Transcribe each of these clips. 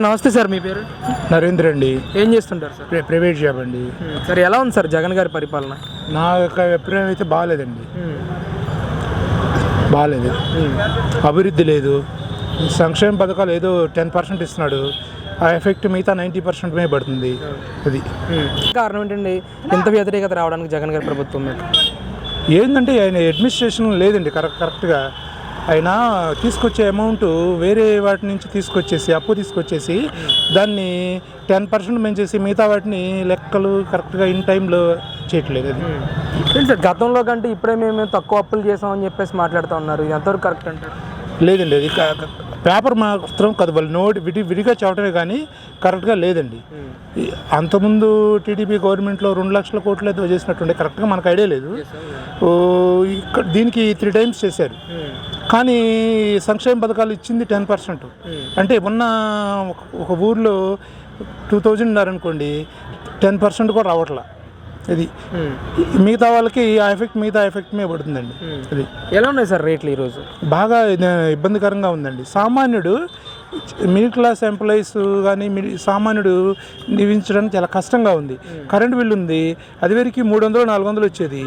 నమస్తే సార్, మీ పేరు? నరేంద్ర అండి. ఏం చేస్తుంటారు సార్? ప్రైవేట్ జాబ్ అండి. సార్, ఎలా ఉంది సార్ జగన్ గారి పరిపాలన? నా యొక్క అభిప్రాయం అయితే బాగాలేదండి. బాగాలేదు. అభివృద్ధి లేదు. సంక్షేమ పథకాలు ఏదో 10% ఇస్తున్నాడు, ఆ ఎఫెక్ట్ మిగతా 90% మీద పడుతుంది. అది కారణం ఏంటండి ఇంత వ్యతిరేకత రావడానికి జగన్ గారి ప్రభుత్వం మీద? ఏంటంటే ఆయన అడ్మినిస్ట్రేషన్ లేదండి కరెక్ట్గా. ఆయన తీసుకొచ్చే అమౌంట్ వేరే వాటి నుంచి తీసుకొచ్చేసి అప్పు తీసుకొచ్చేసి దాన్ని 10% పెంచేసి మిగతా వాటిని లెక్కలు కరెక్ట్గా ఇన్ టైంలో చేయట్లేదు. అది సార్, గతంలో కంటే ఇప్పుడే మేము తక్కువ అప్పులు చేసామని చెప్పేసి మాట్లాడుతూ ఉన్నారు. ఎంతవరకు కరెక్ట్ అంటారు? లేదండి, అది పేపర్ మాత్రం కదా, వాళ్ళు విడిగా చెప్పడమే కానీ కరెక్ట్గా లేదండి. అంతకుముందు టీడీపీ గవర్నమెంట్లో 2 లక్షల కోట్లు అయితే చేసినట్టుండే, కరెక్ట్గా మనకు ఐడియా లేదు. దీనికి 3 times చేశారు, కానీ సంక్షేమ పథకాలు ఇచ్చింది 10%. అంటే ఉన్న ఒక ఊర్లో 2000 ఉన్నారనుకోండి, 10% కూడా రావట్లా. ఇది మిగతా వాళ్ళకి మిగతా ఎఫెక్ట్ మీద పడుతుందండి. అది ఎలా ఉన్నాయి సార్ రేట్లు ఈరోజు? బాగా ఇబ్బందికరంగా ఉందండి. సామాన్యుడు, మిడిల్ క్లాస్ ఎంప్లాయీస్ కానీ సామాన్యుడు నివించడానికి చాలా కష్టంగా ఉంది. కరెంట్ బిల్లు ఉంది, అది వరకు 300-400 వచ్చేది,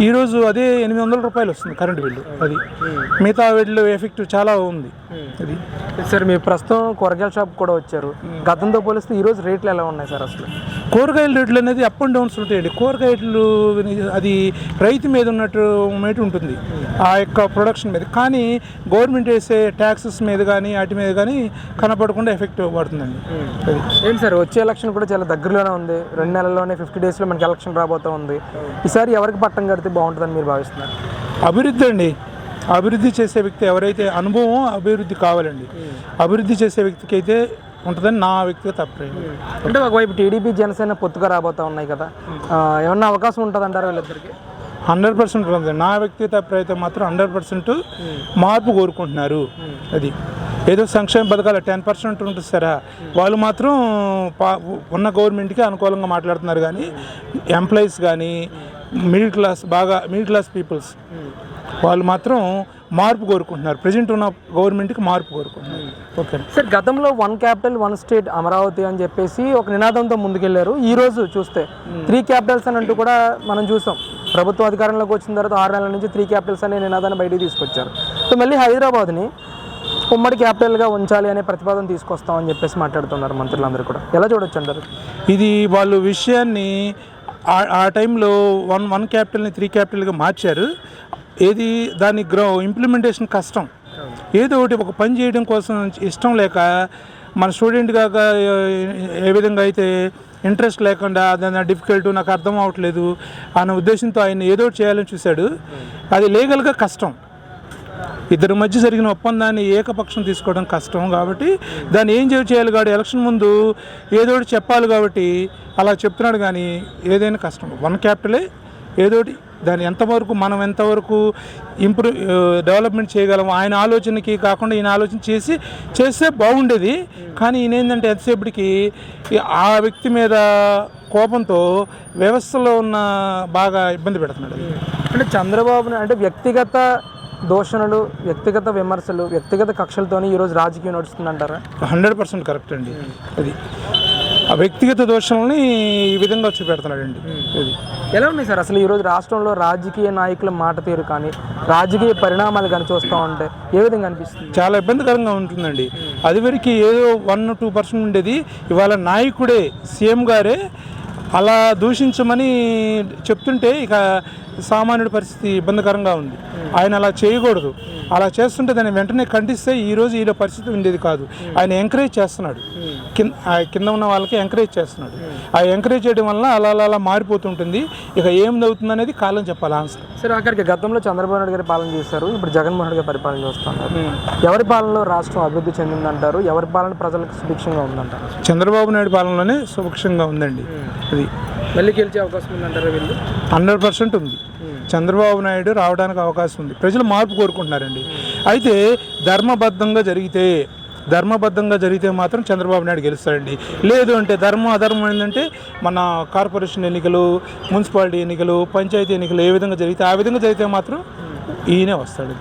ఈరోజు అదే 800 రూపాయలు వస్తుంది కరెంటు బిల్లు. అది మిగతా వీటిలో ఎఫెక్ట్ చాలా ఉంది. అది సార్, మీరు ప్రస్తుతం కూరగాయల షాప్ కూడా వచ్చారు. గతంతో పోలిస్తే ఈరోజు రేట్లు ఎలా ఉన్నాయి సార్? అసలు కూరగాయల రేట్లు అనేది అప్ అండ్ డౌన్స్ ఉంటాయండి. కూరగాయలు అది రైతు మీద ఉన్నట్టు ఉంటుంది, ఆ యొక్క ప్రొడక్షన్ మీద. కానీ గవర్నమెంట్ వేసే ట్యాక్సెస్ మీద కానీ వాటి మీద కానీ కనపడకుండా ఎఫెక్ట్ పడుతుందండి. అది ఏంటి సార్, వచ్చే ఎలక్షన్ కూడా చాలా దగ్గరలోనే ఉంది. 2 నెలల్లోనే 50 daysలో మనకి ఎలక్షన్ రాబోతూ ఉంది. ఈసారి ఎవరికి పట్టం కడితే బాగుంటుందని మీరు భావిస్తున్నారు? అభివృద్ధి అండి. అభివృద్ధి చేసే వ్యక్తి ఎవరైతే, అనుభవం అభివృద్ధి కావాలండి. అభివృద్ధి చేసే వ్యక్తికి అయితే ఉంటుందని నా వ్యక్తిగత అభిప్రాయం. అంటే ఒకవైపు టీడీపీ జనసేన పొత్తుగా రాబోతూ ఉన్నాయి కదా, ఏమన్నా అవకాశం ఉంటుంది అంటారు వీళ్ళిద్దరికి? 100% ఉంటుంది. నా వ్యక్తిగత అభిప్రాయం అయితే మాత్రం 100% మార్పు కోరుకుంటున్నారు. అది ఏదో సంక్షేమ పథకాలు 10% ఉంటుంది సరే, వాళ్ళు మాత్రం ఉన్న గవర్నమెంట్కి అనుకూలంగా మాట్లాడుతున్నారు. కానీ ఎంప్లాయీస్ కానీ మిడిల్ క్లాస్ పీపుల్స్ వాళ్ళు మాత్రం మార్పు కోరుకుంటున్నారు. ప్రజెంట్ ఉన్న గవర్నమెంట్కి మార్పు కోరుకుంటున్నారు. ఓకే సార్, గతంలో 1 capital 1 state అమరావతి అని చెప్పేసి ఒక నినాదంతో ముందుకెళ్లారు. ఈ రోజు చూస్తే 3 capitals అని అంటూ కూడా మనం చూసాం. ప్రభుత్వం అధికారంలోకి వచ్చిన తర్వాత 6 నెలల నుంచి 3 capitals అనే నినాదాన్ని బయటికి తీసుకొచ్చారు. సో మళ్ళీ హైదరాబాద్ని ఉమ్మడి క్యాపిటల్గా ఉంచాలి అనే ప్రతిపాదన తీసుకొస్తామని చెప్పేసి మాట్లాడుతున్నారు మంత్రులందరూ కూడా. ఎలా చూడొచ్చు అంటారు? ఇది వాళ్ళు విషయాన్ని ఆ టైంలో 1 capitalని 3 capitalగా మార్చారు. ఏది దాని ఇంప్లిమెంటేషన్ కష్టం. ఏదో ఒకటి ఒక పని చేయడం కోసం ఇష్టం లేక, మన స్టూడెంట్ కాక ఏ విధంగా అయితే ఇంట్రెస్ట్ లేకుండా దాని డిఫికల్ట్ నాకు అర్థం అవ్వట్లేదు అనే ఉద్దేశంతో ఆయన ఏదో ఒకటి చేయాలని చూశాడు. అది లీగల్గా కష్టం. ఇద్దరి మధ్య జరిగిన ఒప్పందాన్ని ఏకపక్షం తీసుకోవడం కష్టం. కాబట్టి దాన్ని ఏం చేయాలి కాబట్టి ఎలక్షన్ ముందు ఏదో ఒకటి చెప్పాలి కాబట్టి అలా చెప్తున్నాడు. కానీ ఏదైనా కష్టం. 1 capital ఏదోటి దాన్ని మనం ఎంతవరకు డెవలప్మెంట్ చేయగలం, ఆయన ఆలోచనకి కాకుండా ఈయన ఆలోచన చేస్తే బాగుండేది. కానీ ఈయన ఏంటంటే ఎంతసేపటికి ఆ వ్యక్తి మీద కోపంతో వ్యవస్థలో ఉన్న బాగా ఇబ్బంది పెడుతున్నాడు. అంటే చంద్రబాబు అంటే వ్యక్తిగత దూషణలు, వ్యక్తిగత విమర్శలు, వ్యక్తిగత కక్షలతోనే ఈరోజు రాజకీయం నడుస్తుందంటారా? 100% కరెక్ట్ అండి. అది ఆ వ్యక్తిగత దోషాలని ఈ విధంగా చూపెడుతున్నాడండి. అది ఎలా ఉన్నాయి సార్ అసలు ఈరోజు రాష్ట్రంలో రాజకీయ నాయకుల మాట తీరు కానీ రాజకీయ పరిణామాలు కానీ చూస్తూ ఉంటే ఏ విధంగా అనిపిస్తుంది? చాలా ఇబ్బందికరంగా ఉంటుందండి. అది వరకు ఏదో 1-2% ఉండేది, ఇవాళ నాయకుడే, సీఎం గారే అలా దూషించమని చెప్తుంటే ఇక సామాన్యుడి పరిస్థితి ఇబ్బందికరంగా ఉంది. ఆయన అలా చేయకూడదు. అలా చేస్తుంటే దాన్ని వెంటనే ఖండిస్తే ఈరోజు ఈలో పరిస్థితి ఉండేది కాదు. ఆయన ఎంకరేజ్ చేస్తున్నాడు, కింద ఉన్న వాళ్ళకి ఎంకరేజ్ చేస్తున్నాడు. ఆ ఎంకరేజ్ చేయడం వల్ల అలా మారిపోతుంటుంది. ఇక ఏం అవుతుంది అనేది కాలం చెప్పాలి ఆన్సర్. సరే, అక్కడికి గతంలో చంద్రబాబు నాయుడు గారి పాలన చేశారు, ఇప్పుడు జగన్మోహన్ రెడ్డి గారి పరిపాలన చూస్తున్నారు. ఎవరి పాలనలో రాష్ట్రం అభివృద్ధి చెందిందంటారు? ఎవరి పాలన ప్రజలకు సుభిక్షంగా ఉందంటారు? చంద్రబాబు నాయుడు పాలనలోనే సుభిక్షంగా ఉందండి. అది మళ్ళీ గెలిచే అవకాశం ఉందంటారా? వీళ్ళు 100% ఉంది. చంద్రబాబు నాయుడు రావడానికి అవకాశం ఉంది. ప్రజలు మార్పు కోరుకుంటున్నారండి. అయితే ధర్మబద్ధంగా జరిగితే మాత్రం చంద్రబాబు నాయుడు గెలుస్తాడండి. లేదు అంటే అధర్మం ఏంటంటే మన కార్పొరేషన్ ఎన్నికలు, మున్సిపాలిటీ ఎన్నికలు, పంచాయతీ ఎన్నికలు ఏ విధంగా జరిగితే ఆ విధంగా జరిగితే మాత్రం ఈయనే వస్తాడు.